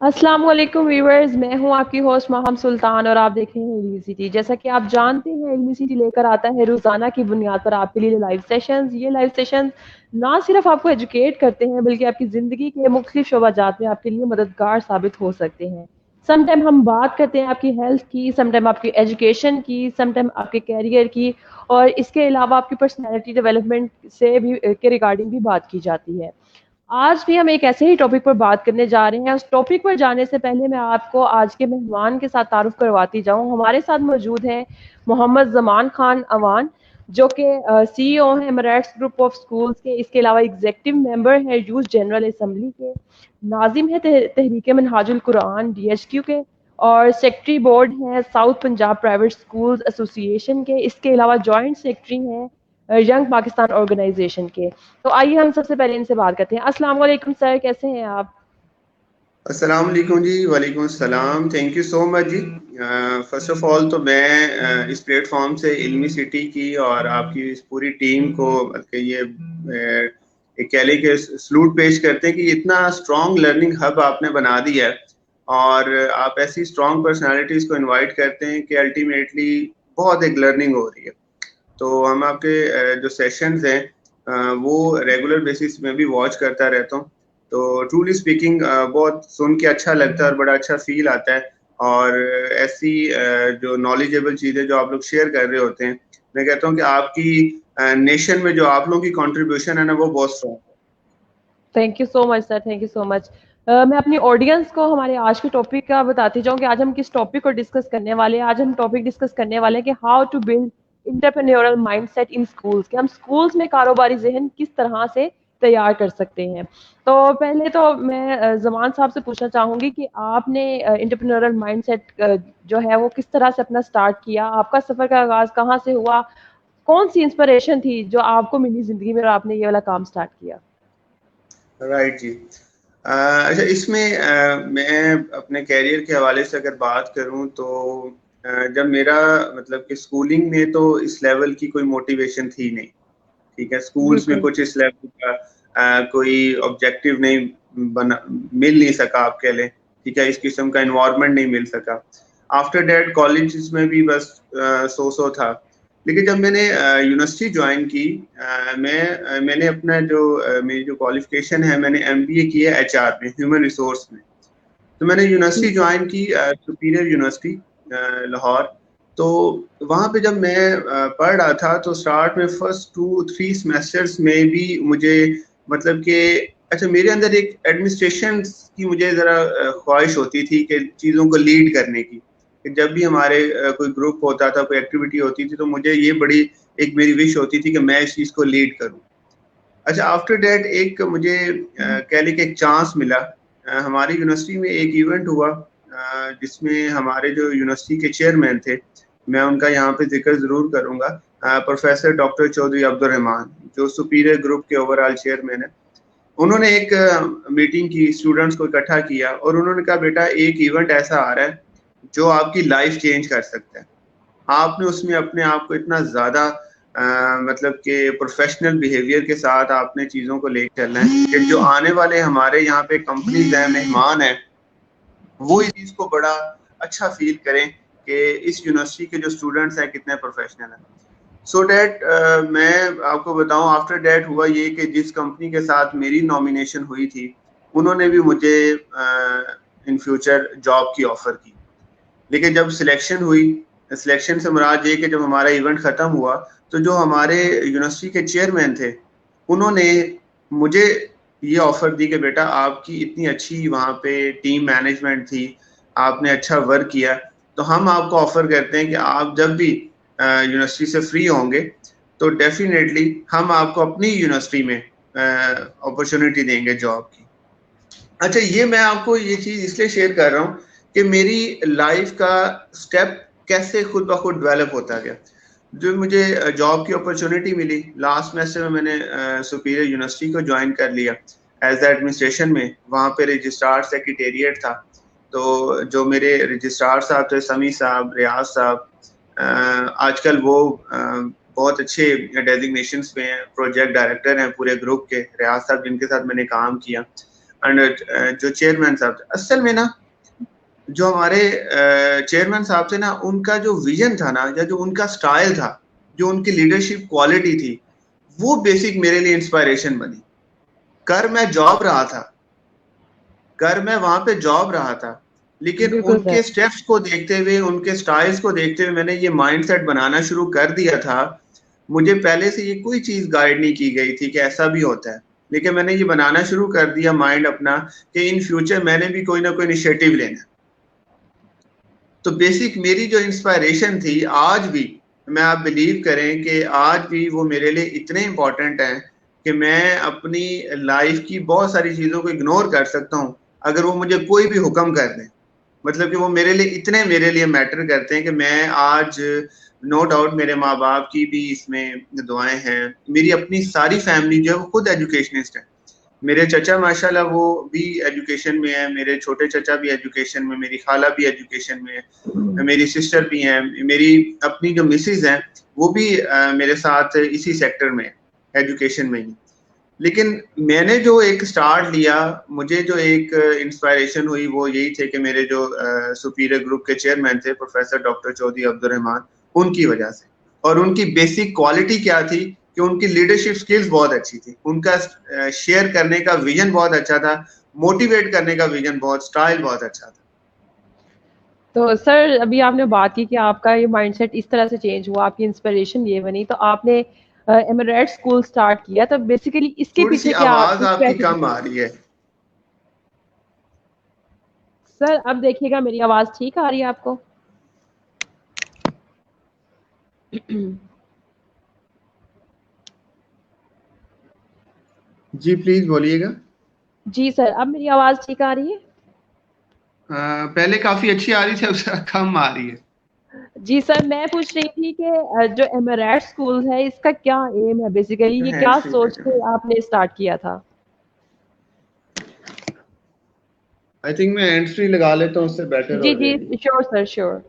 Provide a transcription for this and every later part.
السلام علیکم ویورز، میں ہوں آپ کی ہوسٹ ماہم سلطان اور آپ دیکھ رہے ہیں علمی سٹی۔ جیسا کہ آپ جانتے ہیں علمی سٹی لے کر آتا ہے روزانہ کی بنیاد پر آپ کے لیے لائیو سیشنز۔ یہ لائیو سیشنز نہ صرف آپ کو ایجوکیٹ کرتے ہیں بلکہ آپ کی زندگی کے مختلف شعبہ جات میں آپ کے لیے مددگار ثابت ہو سکتے ہیں۔ سم ٹائم ہم بات کرتے ہیں آپ کی ہیلتھ کی، سم ٹائم آپ کی ایجوکیشن کی، سم ٹائم آپ کے کیریئر کی، اور اس کے علاوہ آپ کی پرسنالٹی ڈیولپمنٹ سے بھی کے ریگارڈنگ بھی بات کی جاتی ہے۔ آج بھی ہم ایک ایسے ہی ٹاپک پر بات کرنے جا رہے ہیں۔ اس ٹاپک پر جانے سے پہلے میں آپ کو آج کے مہمان کے ساتھ تعارف کرواتی جاؤں۔ ہمارے ساتھ موجود ہیں محمد زمان خان اوان، جو کہ سی ای او ہیں ایمریٹس گروپ آف اسکولس کے، اس کے علاوہ ایگزیکٹو ممبر ہیں یوتھ جنرل اسمبلی کے، ناظم ہیں تحریک منہاج القرآن ڈی ایچ کیو کے، اور سیکرٹری بورڈ ہیں ساؤتھ پنجاب پرائیویٹ اسکولز ایسوسی ایشن کے۔ اس کے علاوہ جوائنٹ سیکرٹری ہیں ینگ پاکستان آرگنائزیشن کے۔ تو آئیے ہم سب سے پہلے ان سے بات کرتے ہیں۔ السلام علیکم سر، کیسے ہیں آپ؟ السلام علیکم جی، وعلیکم السلام، تھینک یو سو مچ جی۔ فرسٹ آف آل تو میں اس پلیٹ فارم سے علمی سٹی کی اور آپ کی اس پوری ٹیم کو یہ کہہ لیں کہ سلوٹ پیش کرتے ہیں کہ اتنا اسٹرانگ لرننگ ہب آپ نے بنا دیا ہے، اور آپ ایسی اسٹرانگ پرسنالٹیز کو انوائٹ کرتے ہیں کہ الٹیمیٹلی بہت ایک لرننگ ہو رہی ہے۔ تو ہم آپ کے جو سیشنز ہیں وہ ریگولر بیسس میں بھی واچ کرتا رہتا ہوں، تو ٹرولی اسپیکنگ بہت سن کے اچھا لگتا ہے اور بڑا اچھا فیل آتا ہے، اور ایسی جو نالجیبل چیزیں جو آپ لوگ شیئر کر رہے ہوتے ہیں، میں کہتا ہوں کہ آپ کی نیشن میں جو آپ لوگوں کی کنٹریبیوشن ہے نا وہ بہت اسٹرانگ ہے۔ Thank you so much sir, thank you so much. میں اپنی آڈینس کو ہمارے آج کے ٹاپک کا بتاتی جاؤں کہ آج ہم کس ٹاپک کو ڈسکس کرنے والے ہیں۔ آج ہم ٹاپک ڈسکس کرنے والے ہیں کہ how to build entrepreneurial mindset in schools, کہ ہم اسکولس میں کاروباری ذہن کس طرح سے تیار کر سکتے ہیں۔ تو پہلے تو میں زمان صاحب سے پوچھنا چاہوں گی کہ آپ نے انٹرپرینیورل مائنڈ سیٹ جو ہے وہ کس طرح سے اپنا سٹارٹ کیا، آپ کا سفر کا آغاز کہاں سے ہوا، کون سی انسپریشن تھی جو آپ کو ملی زندگی میں اور آپ نے یہ والا کام سٹارٹ کیا؟ رائٹ جی۔ اچھا، اس میں میں اپنے کیریئر کے حوالے سے اگر بات کروں تو جب میرا مطلب کہ اسکولنگ میں تو اس لیول کی کوئی موٹیویشن تھی نہیں، ٹھیک ہے، اسکولس میں بالکل کچھ اس لیول کا کوئی آبجیکٹیو نہیں مل نہیں سکا آپ کہہ لیں، ٹھیک ہے، اس قسم کا انوائرمنٹ نہیں مل سکا۔ آفٹر دیٹ کالجز میں بھی بس سو تھا، لیکن جب میں نے یونیورسٹی جوائن کی، میں نے اپنا میری جو کوالیفکیشن ہے، میں نے ایم بی اے کیا ایچ آر میں، ہیومن ریسورس میں۔ تو میں نے یونیورسٹی جوائن کی سپیریئر یونیورسٹی لاہور۔ تو وہاں پہ جب میں پڑھ رہا تھا تو اسٹارٹ میں فرسٹ 2-3 سیمیسٹرز میں بھی مجھے مطلب کہ اچھا میرے اندر ایک ایڈمنسٹریشن کی مجھے ذرا خواہش ہوتی تھی کہ چیزوں کو لیڈ کرنے کی، کہ جب بھی ہمارے کوئی گروپ ہوتا تھا، کوئی ایکٹیویٹی ہوتی تھی، تو مجھے یہ بڑی ایک میری وش ہوتی تھی کہ میں اس چیز کو لیڈ کروں۔ اچھا، آفٹر دیٹ ایک مجھے کہہ لیں کہ ایک چانس ملا، ہماری یونیورسٹی میں ایک ایونٹ ہوا جس میں ہمارے جو یونیورسٹی کے چیئرمین تھے، میں ان کا یہاں پہ ذکر ضرور کروں گا، پروفیسر ڈاکٹر چودھری عبدالرحمان، جو سپیریئر گروپ کے اوور آل چیئرمین ہیں۔ انہوں نے ایک میٹنگ کی، اسٹوڈنٹس کو اکٹھا کیا، اور انہوں نے کہا بیٹا ایک ایونٹ ایسا آ رہا ہے جو آپ کی لائف چینج کر سکتا ہے، آپ نے اس میں اپنے آپ کو اتنا زیادہ مطلب کہ پروفیشنل بیہیویئر کے ساتھ آپ نے چیزوں کو لے کے چلنا ہے کہ جو آنے والے ہمارے یہاں پہ کمپنیز ہیں، مہمان ہیں، وہ اس چیز کو بڑا اچھا فیل کریں کہ اس یونیورسٹی کے جو اسٹوڈنٹس ہیں کتنے پروفیشنل ہیں۔ سو دیٹ میں آپ کو بتاؤں آفٹر دیٹ ہوا یہ کہ جس کمپنی کے ساتھ میری نامینیشن ہوئی تھی، انہوں نے بھی مجھے ان فیوچر جاب کی آفر کی، لیکن جب سلیکشن ہوئی، سلیکشن سے مراد یہ کہ جب ہمارا ایونٹ ختم ہوا تو جو ہمارے یونیورسٹی کے چیئرمین تھے انہوں نے مجھے یہ آفر دی کہ بیٹا آپ کی اتنی اچھی وہاں پہ ٹیم مینجمنٹ تھی، آپ نے اچھا ورک کیا، تو ہم آپ کو آفر کرتے ہیں کہ آپ جب بھی یونیورسٹی سے فری ہوں گے تو ڈیفینیٹلی ہم آپ کو اپنی یونیورسٹی میں اپرچونٹی دیں گے جاب کی۔ اچھا، یہ میں آپ کو یہ چیز اس لیے شیئر کر رہا ہوں کہ میری لائف کا سٹیپ کیسے خود بخود ڈیولپ ہوتا گیا۔ جو مجھے جاب کی اپرچونٹی ملی لاسٹ سیمسٹر میں، میں نے سپیریئر یونیورسٹی کو جوائن کر لیا ایز اے ایڈمنسٹریشن میں، وہاں پہ رجسٹرار سیکریٹریٹ تھا۔ تو جو میرے رجسٹرار صاحب تھے سمی صاحب, ریاض صاحب, آج کل وہ بہت اچھے ڈیزگنیشنز پہ ہیں, پروجیکٹ ڈائریکٹر ہیں پورے گروپ کے, ریاض صاحب جن کے ساتھ میں نے کام کیا, اینڈ جو چیئرمین صاحب تھے, اصل میں نا جو ہمارے چیئرمین صاحب تھے نا, ان کا جو ویژن تھا نا, یا جو ان کا سٹائل تھا, جو ان کی لیڈرشپ کوالٹی تھی, وہ بیسک میرے لیے انسپائریشن بنی. کر میں جاب رہا تھا, کر میں وہاں پہ جاب رہا تھا, لیکن ان کے سٹیپس کو دیکھتے ہوئے, ان کے سٹائلز کو دیکھتے ہوئے میں نے یہ مائنڈ سیٹ بنانا شروع کر دیا تھا. مجھے پہلے سے یہ کوئی چیز گائیڈ نہیں کی گئی تھی کہ ایسا بھی ہوتا ہے, لیکن میں نے یہ بنانا شروع کر دیا مائنڈ اپنا کہ ان فیوچر میں نے بھی کوئی نہ کوئی انیشیٹو لینا. تو بیسک میری جو انسپائریشن تھی, آج بھی میں, آپ بلیو کریں کہ آج بھی وہ میرے لیے اتنے امپورٹنٹ ہیں کہ میں اپنی لائف کی بہت ساری چیزوں کو اگنور کر سکتا ہوں اگر وہ مجھے کوئی بھی حکم کر دیں. مطلب کہ وہ میرے لیے میٹر کرتے ہیں کہ میں آج, نو ڈاؤٹ میرے ماں باپ کی بھی اس میں دعائیں ہیں, میری اپنی ساری فیملی جو ہے وہ خود ایجوکیشنسٹ ہے. میرے چچا ماشاءاللہ وہ بھی ایجوکیشن میں ہیں, میرے چھوٹے چچا بھی ایجوکیشن میں, میری خالہ بھی ایجوکیشن میں ہے, میری سسٹر بھی ہیں, میری اپنی جو مسز ہیں وہ بھی میرے ساتھ اسی سیکٹر میں ایجوکیشن میں ہی. لیکن میں نے جو ایک سٹارٹ لیا, مجھے جو ایک انسپائریشن ہوئی وہ یہی تھے کہ میرے جو سپیریئر گروپ کے چیئرمین تھے پروفیسر ڈاکٹر چودھری عبدالرحمان, ان کی وجہ سے. اور ان کی بیسک کوالٹی کیا تھی کہ ان کی لیڈرشپ سکلز بہت اچھی تھی, ان کا شیئر کرنے کا ویژن بہت اچھا تھا, موٹیویٹ کرنے کا ویژن بہت, سٹائل بہت اچھا تھا. تو سر ابھی آپ نے بات کی کہ آپ کا یہ مائنڈ سیٹ اس طرح سے چینج ہوا, آپ کی انسپریشن یہ بنی, تو آپ نے ایمریٹ اسکول سٹارٹ کیا, تو بیسیکلی اس کے تھوڑی پیچھے سی کیا آواز آپ کی کم آ رہی ہے. سر اب دیکھیے گا میری آواز ٹھیک آ رہی ہے آپ کو؟ جی پلیز بولیے گا. جی سر, اب میری آواز ٹھیک آ رہی ہے؟ پہلے کافی اچھی آ رہی تھی, اب کم آ رہی ہے. جی سر, میں پوچھ رہی تھی کہ جو ایمریٹ اسکول ہے اس کا کیا ایم ہے, بیسیکلی یہ کیا سوچ کے آپ نے اسٹارٹ کیا تھا؟ آئی تھنک میں ہینڈ فری لگا لیتا ہوں, اس سے بیٹر جی ہو جی جائے گی. شیور سر, شیور.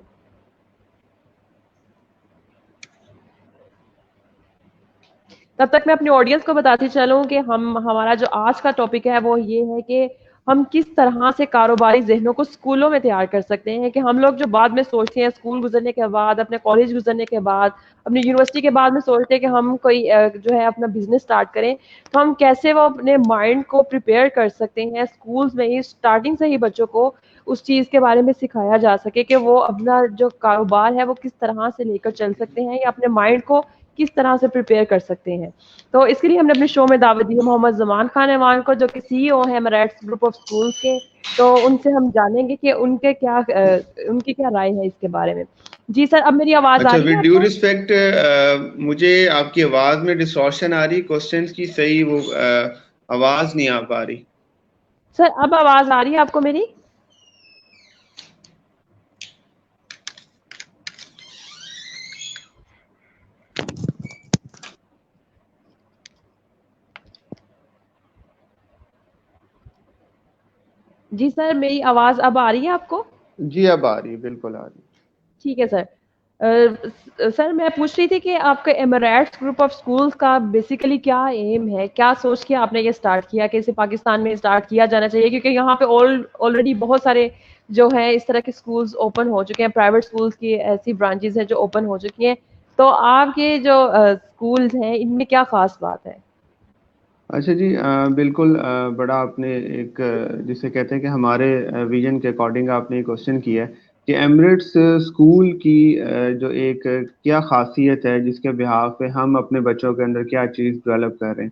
تب تک میں اپنی آڈینس کو بتاتی چلوں کہ ہمارا جو آج کا ٹاپک ہے وہ یہ ہے کہ ہم کس طرح سے کاروباری ذہنوں کو اسکولوں میں تیار کر سکتے ہیں. کہ ہم لوگ جو بعد میں سوچتے ہیں اسکول گزرنے کے بعد, اپنے کالج گزرنے کے بعد, اپنی یونیورسٹی کے بعد میں سوچتے ہیں کہ ہم کوئی جو ہے اپنا بزنس اسٹارٹ کریں, تو ہم کیسے وہ اپنے مائنڈ کو پریپیئر کر سکتے ہیں اسکولز میں ہی, اسٹارٹنگ سے ہی بچوں کو اس چیز کے بارے میں سکھایا جا سکے کہ وہ اپنا جو کاروبار ہے وہ کس طرح سے لے کر چل سکتے ہیں, یا اپنے مائنڈ کو کس طرح سے پریپیئر کر سکتے ہیں. تو اس کے لیے ہم نے اپنے شو میں دعوت دی ہے محمد زمان خان ایوان کو, جو کہ سی او ہیں میرٹس گروپ آف اسکولس کے. تو ان سے ہم جانیں گے کہ ان کی کیا رائے ہے اس کے بارے میں. جی سر, اب میری آواز آ اچھا, رہی ہے ود آپ ڈیو کو؟ ریسپیکٹ, مجھے آپ کی آواز میں ڈسٹورشن آ رہی, کوسچنس کی صحیح وہ آواز نہیں آ پا رہی. سر اب آواز آ رہی ہے آپ کو میری؟ جی سر, میری آواز اب آ رہی ہے آپ کو؟ جی اب آ رہی ہے, بالکل آ رہی ہے. ٹھیک ہے سر. سر میں پوچھ رہی تھی کہ آپ کا ایمریٹس گروپ آف اسکولس کا بیسیکلی کیا ایم ہے, کیا سوچ کے آپ نے یہ اسٹارٹ کیا کہ اسے پاکستان میں اسٹارٹ کیا جانا چاہیے, کیونکہ یہاں پہ آلریڈی بہت سارے جو ہے اس طرح کے اسکولس اوپن ہو چکے ہیں, پرائیویٹ اسکولس کی ایسی برانچز ہیں جو اوپن ہو چکی ہیں. تو آپ کے جو اسکولس ہیں ان میں کیا خاص بات ہے؟ اچھا جی, بالکل, بڑا آپ نے ایک جسے کہتے ہیں کہ ہمارے ویژن کے اکارڈنگ آپ نے ایک کوشچن کیا ہے کہ ایمریٹس اسکول کی جو ایک کیا خاصیت ہے جس کے بہاف پہ ہم اپنے بچوں کے اندر کیا چیز ڈیولپ کر رہے ہیں.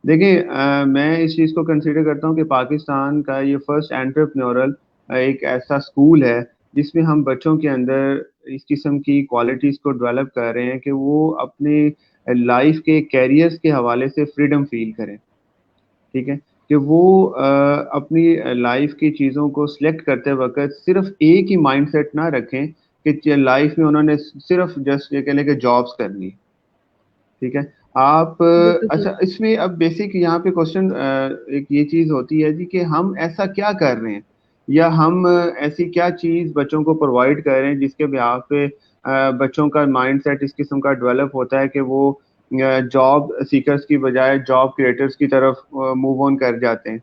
دیکھیں, میں اس چیز کو کنسیڈر کرتا ہوں کہ پاکستان کا یہ فرسٹ انٹرپرینورل ایک ایسا اسکول ہے جس میں ہم بچوں کے اندر اس قسم کی کوالٹیز کو ڈیولپ کر رہے ہیں کہ وہ اپنے لائف کے کیریئرز کے حوالے سے فریڈم فیل کریں. ٹھیک ہے, کہ وہ اپنی لائف کی چیزوں کو سلیکٹ کرتے وقت صرف ایک ہی مائنڈ سیٹ نہ رکھیں کہ لائف میں انہوں نے صرف جسٹ یہ کہہ لیں کہ جابس کرنی. ٹھیک ہے, آپ بالکل اچھا, اس میں اب بیسک یہاں پہ کوشچن ایک یہ چیز ہوتی ہے جی کہ ہم ایسا کیا کر رہے ہیں یا ہم ایسی کیا چیز بچوں کو پرووائڈ کر رہے ہیں جس کے بہاف پہ بچوں کا مائنڈ سیٹ اس قسم کا ڈیولپ ہوتا ہے کہ وہ جاب سیکرز کی بجائے جاب کریٹرز کی طرف موو آن کر جاتے ہیں،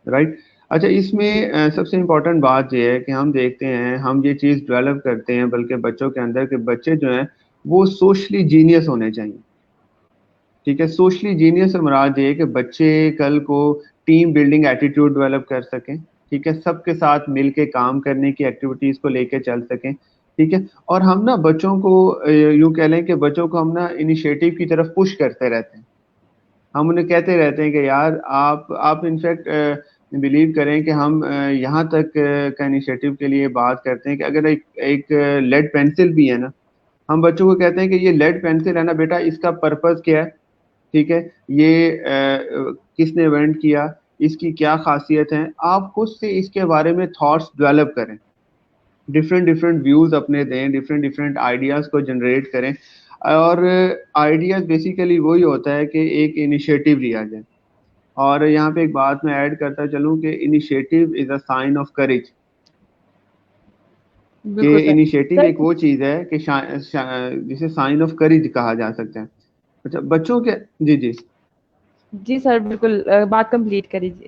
رائٹ؟ اچھا، اس میں سب سے امپورٹنٹ بات یہ ہے کہ ہم دیکھتے ہیں، ہم یہ چیز ڈیولپ کرتے ہیں بلکہ بچوں کے اندر، کہ بچے جو ہیں وہ سوشلی جینیس ہونے چاہیے، ٹھیک ہے؟ سوشلی جینیس سے مراد یہ ہے کہ بچے کل کو ٹیم بلڈنگ ایٹیٹیوڈ ڈیولپ کر سکیں، ٹھیک ہے؟ سب کے ساتھ مل کے کام کرنے کی ایکٹیویٹیز کو لے کے چل سکیں، ٹھیک ہے؟ اور ہم نا بچوں کو یوں کہہ لیں کہ بچوں کو ہم نا انیشیٹو کی طرف پش کرتے رہتے ہیں، ہم انہیں کہتے رہتے ہیں کہ یار آپ انفیکٹ بلیو کریں کہ ہم یہاں تک کا انیشیٹو کے لیے بات کرتے ہیں کہ اگر ایک لیڈ پینسل بھی ہے نا، ہم بچوں کو کہتے ہیں کہ یہ لیڈ پینسل ہے نا بیٹا، اس کا پرپز کیا ہے، ٹھیک ہے؟ یہ کس نے ایونٹ کیا، اس کی کیا خاصیت ہیں، آپ خود سے اس کے بارے میں تھاٹس ڈیولپ کریں، ڈفرینٹ ویوز اپنے دیں، ڈفرینٹ آئیڈیاز کو جنریٹ کریں، اور آئیڈیاز بیسیکلی وہی ہوتا ہے کہ ایک انیشیٹو لیا جائے. اور یہاں پہ ایک بات میں ایڈ کرتا چلوں کہ initiative is a sign of courage, کہ بالکل انیشیٹو سر. ایک وہ چیز ہے کہ جسے سائن آف کریج کہا جا سکتا ہے. اچھا بچوں کے جی جی سر بالکل بات کمپلیٹ کر لیجیے.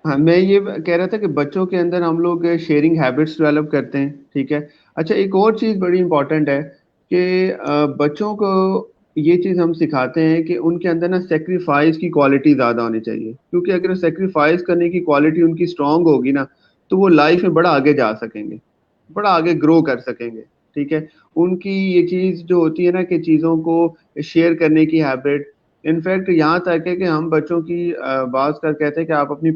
ہاں، میں یہ کہہ رہا تھا کہ بچوں کے اندر ہم لوگ شیئرنگ ہیبٹس ڈیولپ کرتے ہیں، ٹھیک ہے؟ اچھا، ایک اور چیز بڑی امپورٹنٹ ہے کہ بچوں کو یہ چیز ہم سکھاتے ہیں کہ ان کے اندر نا سیکریفائز کی کوالٹی زیادہ ہونی چاہیے، کیونکہ اگر سیکریفائز کرنے کی کوالٹی ان کی اسٹرانگ ہوگی نا تو وہ لائف میں بڑا آگے جا سکیں گے، بڑا آگے گرو کر سکیں گے، ٹھیک ہے؟ ان کی یہ چیز جو ہوتی ہے نا کہ چیزوں کو شیئر کرنے کی ہیبٹ، انفیکٹ یہاں تک ہے کہ ہم بچوں کی بعض کر کہتے ہیں کہ آپ اپنی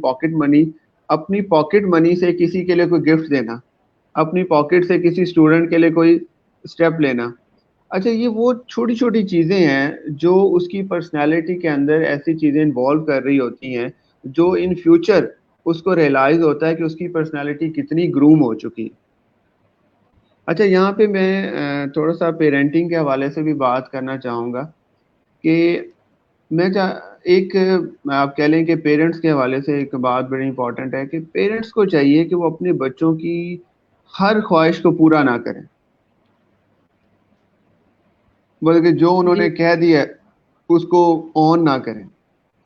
پاکٹ منی سے کسی کے لیے کوئی گفٹ دینا، اپنی پاکٹ سے کسی اسٹوڈنٹ کے لیے کوئی اسٹیپ لینا. اچھا، یہ وہ چھوٹی چھوٹی چیزیں ہیں جو اس کی پرسنالٹی کے اندر ایسی چیزیں انوالو کر رہی ہوتی ہیں جو ان فیوچر اس کو ریئلائز ہوتا ہے کہ اس کی پرسنالٹی کتنی گروم ہو چکی ہے. اچھا، یہاں پہ میں تھوڑا سا پیرنٹنگ کے حوالے سے بھی بات کرنا چاہوں گا کہ آپ کہہ لیں کہ پیرنٹس کے حوالے سے ایک بات بڑی امپورٹنٹ ہے کہ پیرنٹس کو چاہیے کہ وہ اپنے بچوں کی ہر خواہش کو پورا نہ کریں، بلکہ جو انہوں نے کہہ دیا اس کو آن نہ کریں،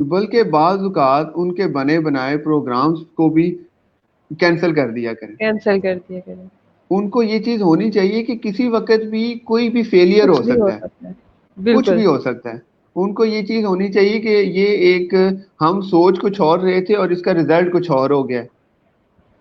بلکہ بعض اوقات ان کے بنے بنائے پروگرامز کو بھی کینسل کر دیا کریں. کینسل کر دیا کریں. ان کو یہ چیز ہونی چاہیے کہ کسی وقت بھی کوئی بھی فیلئر ہو کچھ بھی ہو سکتا ہے، سکتا ہے. کچھ بالکل بھی ہو سکتا ہے. ان کو یہ چیز ہونی چاہیے کہ یہ ایک ہم سوچ کچھ اور رہے تھے اور اس کا ریزلٹ کچھ اور ہو گیا.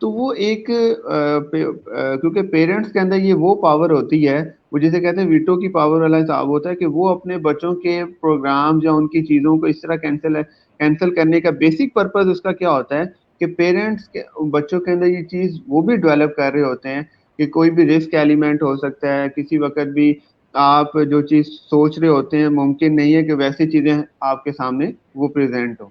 تو وہ ایک کیونکہ پیرنٹس کے اندر یہ وہ پاور ہوتی ہے، وہ جسے کہتے ہیں ویٹو کی پاور والا حساب ہوتا ہے، کہ وہ اپنے بچوں کے پروگرام یا ان کی چیزوں کو اس طرح کینسل کرنے کا بیسک پرپز اس کا کیا ہوتا ہے کہ پیرنٹس کے بچوں کے اندر یہ چیز وہ بھی ڈیولپ کر رہے ہوتے ہیں کہ کوئی بھی رسک ایلیمنٹ ہو سکتا ہے، کسی وقت بھی آپ جو چیز سوچ رہے ہوتے ہیں ممکن نہیں ہے کہ ویسی چیزیں آپ کے سامنے وہ پریزنٹ ہو.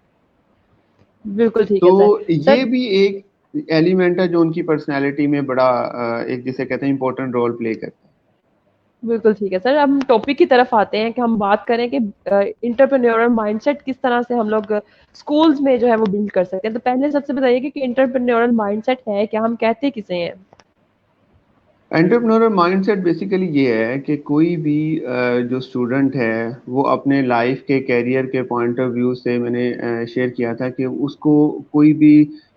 بالکل ٹھیک تو ہے سر. یہ بھی ایک ایلیمنٹ ہے جو ان کی پرسنالٹی میں بڑا ایک جسے کہتے ہیں امپورٹنٹ رول پلے کرتا ہے. بالکل ٹھیک ہے سر. ہم ٹاپک کی طرف آتے ہیں کہ ہم بات کریں کہ انٹرپرینیورل مائنڈ سیٹ کس طرح سے ہم لوگ اسکولز میں جو ہے وہ بلڈ کر سکتے ہیں. تو پہلے سب سے بتائیے کہ انٹرپرینیورل مائنڈ سیٹ ہے کیا، ہم کہتے کسے ہیں؟ انٹرپرینورل مائنڈ سیٹ بیسیکلی یہ ہے کہ کوئی بھی جو اسٹوڈنٹ ہے وہ اپنے لائف کے کیریئر کے پوائنٹ آف ویو سے، میں نے شیئر کیا تھا کہ اس کو کوئی بھی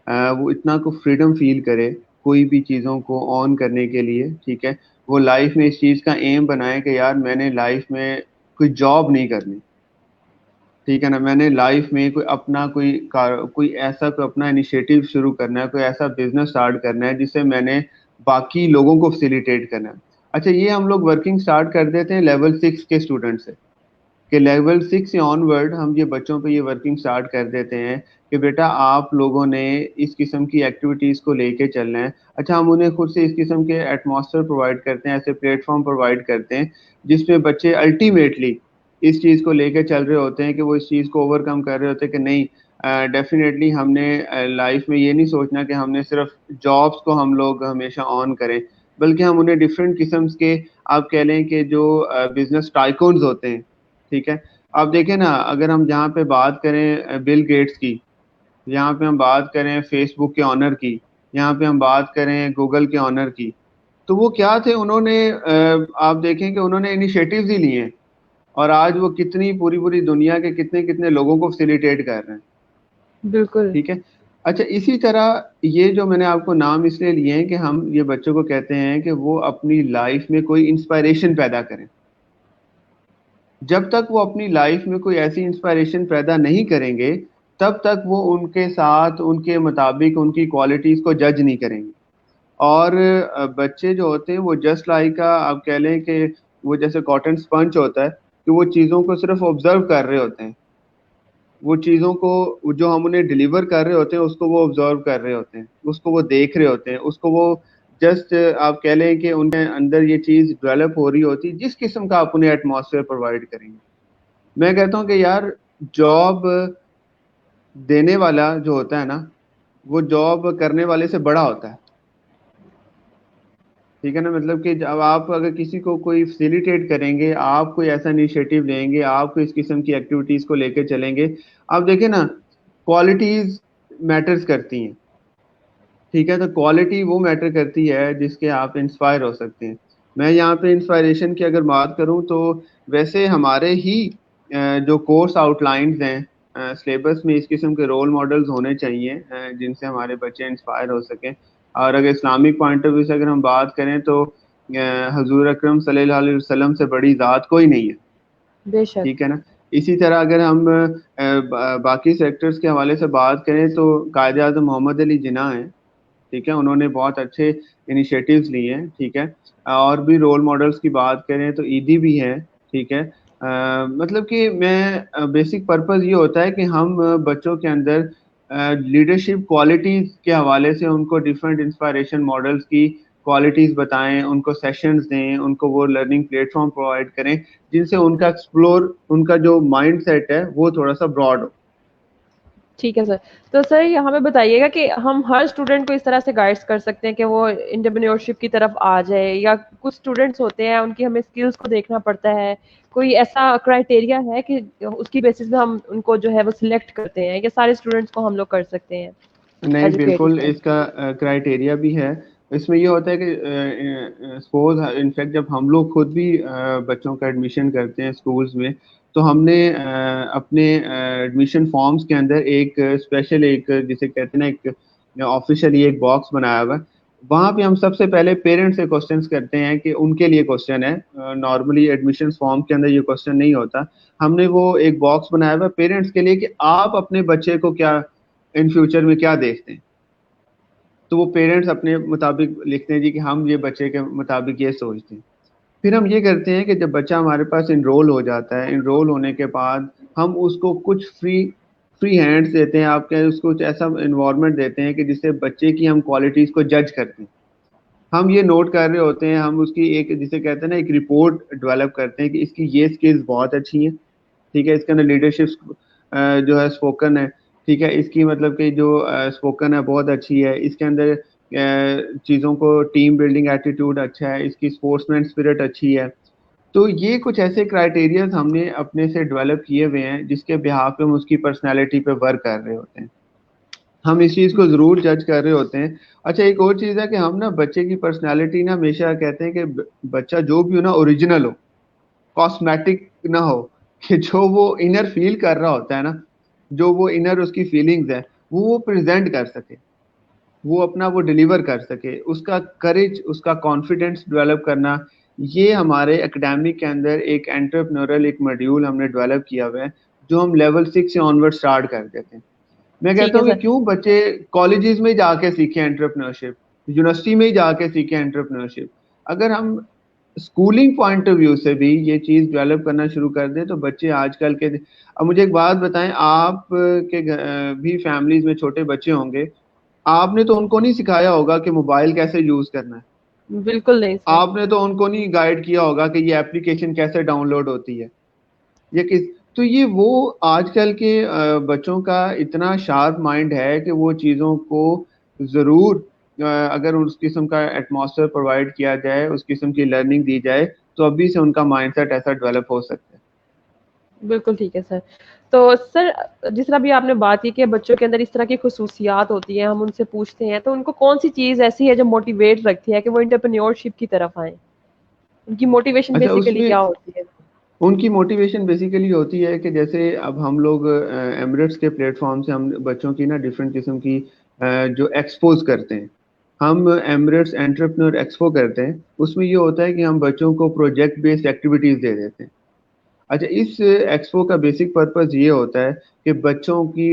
وہ اتنا کو فریڈم فیل کرے کوئی بھی چیزوں کو آن کرنے کے لیے، ٹھیک ہے؟ وہ لائف میں اس چیز کا ایم بنائے کہ یار میں نے لائف میں کوئی جاب نہیں کرنی، ٹھیک ہے نا، میں نے لائف میں کوئی ایسا کوئی اپنا انیشیٹو شروع کرنا ہے، کوئی ایسا بزنس اسٹارٹ کرنا ہے جس سے میں نے باقی لوگوں کو فیسیلیٹیٹ کرنا ہے. اچھا، یہ ہم لوگ ورکنگ اسٹارٹ کر دیتے ہیں لیول 6 کے اسٹوڈنٹ سے، کہ لیول 6 سے آن ورڈ ہم یہ بچوں پہ یہ ورکنگ اسٹارٹ کر دیتے ہیں کہ بیٹا آپ لوگوں نے اس قسم کی ایکٹیویٹیز کو لے کے چلنا ہے. اچھا، ہم انہیں خود سے اس قسم کے ایٹماسفیئر پرووائڈ کرتے ہیں، ایسے پلیٹ فارم پرووائڈ کرتے ہیں جس میں بچے الٹیمیٹلی اس چیز کو لے کے چل رہے ہوتے ہیں کہ وہ اس چیز کو اوور کم کر رہے ہوتے ہیں کہ نہیں، ڈیفینیٹلی ہم نے لائف میں یہ نہیں سوچنا کہ ہم نے صرف جابس کو ہم لوگ ہمیشہ آن کریں، بلکہ ہم انہیں ڈفرینٹ قسم کے آپ کہہ لیں کہ جو بزنس ٹائکونز ہوتے ہیں، ٹھیک ہے، آپ دیکھیں نا, اگر ہم جہاں پہ بات کریں بل گیٹس کی, یہاں پہ ہم بات کریں فیس بک کے آنر کی, یہاں پہ ہم بات کریں گوگل کے آنر کی, تو وہ کیا تھے, انہوں نے آپ دیکھیں کہ انہوں نے انیشیٹوز ہی لیے ہیں, اور آج وہ کتنی پوری دنیا کے کتنے لوگوں کو فیسیلیٹیٹ کر رہے ہیں. بالکل ٹھیک ہے. اچھا, اسی طرح یہ جو میں نے آپ کو نام اس لیے لیے ہیں کہ ہم یہ بچوں کو کہتے ہیں کہ وہ اپنی لائف میں کوئی انسپائریشن پیدا کریں. جب تک وہ اپنی لائف میں کوئی ایسی انسپائریشن پیدا نہیں کریں گے, تب تک وہ ان کے ساتھ ان کے مطابق ان کی کوالٹیز کو جج نہیں کریں گے. اور بچے جو ہوتے ہیں وہ جسٹ لائک آپ کہہ لیں کہ وہ جیسے کاٹن سپنج ہوتا ہے, کہ وہ چیزوں کو صرف آبزرو کر رہے ہوتے ہیں, وہ چیزوں کو جو ہم انہیں ڈیلیور کر رہے ہوتے ہیں اس کو وہ آبزرو کر رہے ہوتے ہیں, اس کو وہ دیکھ رہے ہوتے ہیں, اس کو وہ جسٹ آپ کہہ لیں کہ ان کے اندر یہ چیز ڈیولپ ہو رہی ہوتی ہے جس قسم کا آپ انہیں ایٹماسفیئر پرووائڈ کریں گے. میں کہتا ہوں کہ یار جاب دینے والا جو ہوتا ہے نا, وہ جاب کرنے والے سے بڑا ہوتا ہے. ٹھیک ہے نا, مطلب کہ جب آپ اگر کسی کو کوئی فیسیلیٹیٹ کریں گے, آپ کوئی ایسا انیشیٹو لیں گے, آپ کو اس قسم کی ایکٹیویٹیز کو لے کے چلیں گے, آپ دیکھیں نا کوالٹیز میٹرز کرتی ہیں. ٹھیک ہے, تو کوالٹی وہ میٹر کرتی ہے جس کے آپ انسپائر ہو سکتے ہیں. میں یہاں پہ انسپائریشن کی اگر بات کروں تو ویسے ہمارے ہی جو کورس آؤٹ لائنز ہیں سلیبس میں, اس قسم کے رول ماڈلز ہونے چاہیے جن سے ہمارے بچے انسپائر ہو سکیں. اور اگر اسلامک پوائنٹ آف ویو سے اگر ہم بات کریں تو حضور اکرم صلی اللہ علیہ وسلم سے بڑی ذات کوئی نہیں ہے. بے شک. ٹھیک ہے نا. اسی طرح اگر ہم باقی سیکٹرز کے حوالے سے بات کریں تو قائد اعظم محمد علی جناح ہیں. ٹھیک ہے, انہوں نے بہت اچھے انیشیٹوز لیے ہیں. ٹھیک ہے, اور بھی رول ماڈلز کی بات کریں تو ایدی بھی ہے. ٹھیک ہے, مطلب کہ میں بیسک پرپز یہ ہوتا ہے کہ ہم بچوں کے اندر لیڈرشپ کوالٹیز کے حوالے سے ان کو ڈفرینٹ انسپائریشن ماڈلز کی کوالٹیز بتائیں, ان کو سیشنز دیں, ان کو وہ لرننگ پلیٹ فارم پرووائڈ کریں جن سے ان کا ایکسپلور, ان کا جو مائنڈ سیٹ ہے وہ تھوڑا سا براڈ ہو. ٹھیک ہے سر. تو سر یہ ہمیں بتائیے گا کہ ہم ہر اسٹوڈنٹ کو اس طرح سے گائڈ کر سکتے ہیں کہ وہ انٹرپرینیورشپ کی طرف آ جائے, یا کچھ اسٹوڈنٹس ہوتے ہیں ان کی ہمیں اسکلس کو دیکھنا پڑتا ہے, کوئی ایسا کرائٹیریا ہے کہ اس کی بیسس پہ ہم ان کو جو ہے وہ سلیکٹ کرتے ہیں, یا سارے اسٹوڈنٹس کو ہم لوگ کر سکتے ہیں نہیں, ایجوکیٹ بالکل اس اس کا کرائٹیریا بھی ہے. اس میں یہ ہوتا ہے کہ سپوز انفیکٹ جب ہم لوگ خود بھی بچوں کا ایڈمیشن کرتے ہیں اسکولز میں, تو ہم نے اپنے ایڈمیشن فارمز کے اندر ایک اسپیشل ایک جسے کہتے ہیں نا ایک آفیشیلی ایک باکس بنایا ہوا ہے. وہاں پہ ہم سب سے پہلے پیرنٹس سے کوشچنس کرتے ہیں کہ ان کے لیے کوشچن ہے. نارملی ایڈمیشن فارم کے اندر یہ کوشچن نہیں ہوتا. ہم نے وہ ایک باکس بنایا ہوا ہے پیرنٹس کے لیے کہ آپ اپنے بچے کو کیا ان فیوچر میں کیا دیکھتے ہیں. تو وہ پیرنٹس اپنے مطابق لکھتے ہیں جی کہ ہم یہ بچے کے مطابق یہ سوچتے ہیں. پھر ہم یہ کرتے ہیں کہ جب بچہ ہمارے پاس انرول ہو جاتا ہے, انرول ہونے کے بعد ہم اس کو کچھ فری ہینڈس دیتے ہیں, آپ کے اس کو کچھ ایسا انوائرمنٹ دیتے ہیں کہ جس سے بچے کی ہم کوالٹیز کو جج کرتے ہیں. ہم یہ نوٹ کر رہے ہوتے ہیں, ہم اس کی ایک جسے کہتے ہیں نا ایک رپورٹ ڈیولپ کرتے ہیں کہ اس کی یہ اسکلز بہت اچھی ہیں. ٹھیک ہے, اس کے اندر لیڈرشپ جو ہے اسپوکن ہے. ٹھیک ہے, اس کی مطلب کہ جو اسپوکن ہے بہت اچھی ہے, اس کے اندر چیزوں کو ٹیم بلڈنگ ایٹیٹیوڈ اچھا ہے, اس کی اسپورٹس مین اسپرٹ اچھی ہے. تو یہ کچھ ایسے کرائٹیریاز ہم نے اپنے سے ڈیولپ کیے ہوئے ہیں جس کے بہاف پہ ہم اس کی پرسنالٹی پہ ورک کر رہے ہوتے ہیں. ہم اس چیز کو ضرور جج کر رہے ہوتے ہیں. اچھا, ایک اور چیز ہے کہ ہم نا بچے کی پرسنالٹی نا ہمیشہ کہتے ہیں کہ بچہ جو بھی ہو نا اوریجنل ہو, کاسمیٹک نہ ہو, کہ جو وہ انر فیل کر رہا ہوتا ہے نا, جو وہ انر اس کی فیلنگز ہے وہ پریزنٹ کر سکے, وہ اپنا وہ ڈیلیور کر سکے. اس کا کریج, اس کا کانفیڈینس ڈیولپ کرنا, یہ ہمارے اکیڈیمک کے اندر ایک انٹرپرینورل ایک ماڈیول ہم نے ڈیولپ کیا ہوا ہے جو ہم لیول 6 سے آنورڈ اسٹارٹ کر دیتے ہیں. میں ٹھیک کہتا ہے ہوں کہ سر. کیوں بچے کالجز میں جا کے سیکھیں انٹرپرینورشپ, یونیورسٹی میں ہی جا کے سیکھیں انٹرپرینورشپ. اگر ہم اسکولنگ پوائنٹ آف ویو سے بھی یہ چیز ڈیولپ کرنا شروع کر دیں تو بچے آج کل کے. اب مجھے ایک بات بتائیں, آپ کے بھی فیملیز میں چھوٹے بچے ہوں گے, آپ نے تو ان کو نہیں سکھایا ہوگا کہ موبائل کیسے یوز کرنا ہے. بالکل نہیں سر. آپ نے تو ان کو نہیں گائیڈ کیا ہوگا کہ یہ اپلیکیشن کیسے ڈاؤن لوڈ ہوتی ہے, یہ کس. تو یہ وہ آج کل کے بچوں کا اتنا شارپ مائنڈ ہے کہ وہ چیزوں کو ضرور اگر اس قسم کا ایٹماسفیئر پرووائڈ کیا جائے, اس قسم کی لرننگ دی جائے, تو ابھی سے ان کا مائنڈ سیٹ ایسا ڈیولپ ہو سکتا ہے. بالکل ٹھیک ہے سر. تو سر جس طرح بھی آپ نے بات کی کہ بچوں کے اندر اس طرح کی خصوصیات ہوتی ہیں، ہم ان سے پوچھتے ہیں تو ان کو کون سی چیز ایسی ہے جو موٹیویٹ رکھتی ہے کہ وہ انٹرپرینیورشپ کی طرف آئیں؟ ان کی موٹیویشن اچھا اس بیسیکلی میں کیا ہوتی ہے؟ ان کی موٹیویشن بیسیکلی ہوتی ہے کہ جیسے اب ہم لوگ ایمریٹس کے پلیٹ فارم سے ہم بچوں کی نا ڈفرینٹ قسم کی جو ایکسپوز کرتے ہیں. ہم ایمریٹس انٹرپرینور ایکسپو کرتے ہیں. اس میں یہ ہوتا ہے کہ ہم بچوں کو پروجیکٹ بیسڈ ایکٹیویٹیز دے دیتے ہیں. اچھا اس ایکسپو کا بیسک پرپز یہ ہوتا ہے کہ بچوں کی